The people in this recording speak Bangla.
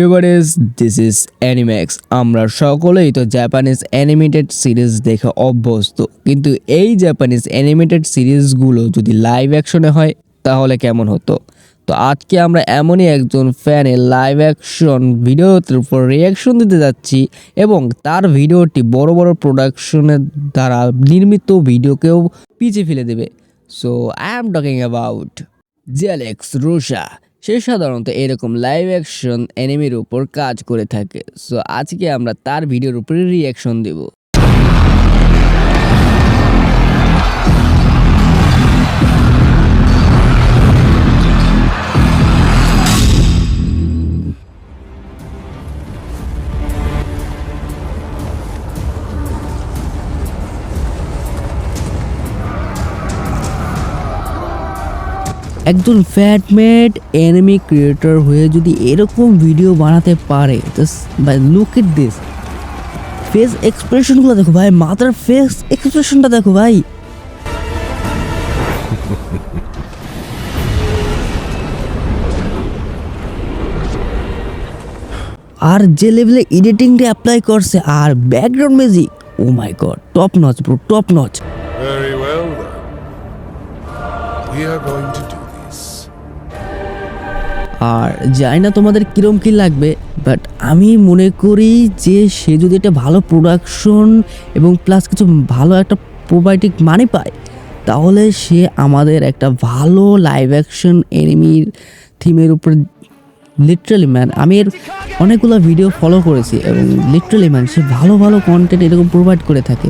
Average this is অ্যানিম্যাক্স। আমরা সকলেই তো জাপানিজ অ্যানিমেটেড সিরিজ দেখে অভ্যস্ত, কিন্তু এই জাপানিজ অ্যানিমেটেড সিরিজগুলো যদি লাইভ অ্যাকশনে হয় তাহলে কেমন হতো। তো আজকে আমরা এমনই একজন ফ্যানের লাইভ অ্যাকশন ভিডিওর উপর রিয়াকশন দিতে যাচ্ছি এবং তার ভিডিওটি বড় বড় প্রোডাকশনের দ্বারা নির্মিত ভিডিওকেও পিছিয়ে ফেলে দেবে। So I am talking about জেলেক্স রোশা। সে সাধারণত এরকম লাইভ অ্যাকশন অ্যানিমের উপর কাজ করে থাকে। সো আজকে আমরা তার ভিডিওর উপরে রিয়াকশন দেব। একজন ফ্যাটমেড অ্যানিমে ক্রিয়েটর হয়ে যদি এরকম ভিডিও বানাতে পারে, জাস্ট ভাই লুক এট দিস। ফেস এক্সপ্রেশনগুলো দেখো ভাই, মাথার ফেস এক্সপ্রেশনটা দেখো ভাই। আর যে লেভেলে এডিটিংটা অ্যাপ্লাই করছে আর background music, oh my god, top notch bro, top notch. Very well then. We are going to do this. আর জানি না তোমাদের কিরম কি লাগবে, বাট আমি মনে করি যে সে যদি একটা ভালো প্রোডাকশন এবং প্লাস কিছু ভালো একটা প্রোবায়োটিক মানি পায়, তাহলে সে আমাদের একটা ভালো লাইভ অ্যাকশন এনিমির থিমের উপর লিটারালি ম্যান, আমি এর অনেকগুলো ভিডিও ফলো করেছি এবং লিটারালি ম্যান সে ভালো ভালো কন্টেন্ট এরকম প্রোভাইড করে থাকে।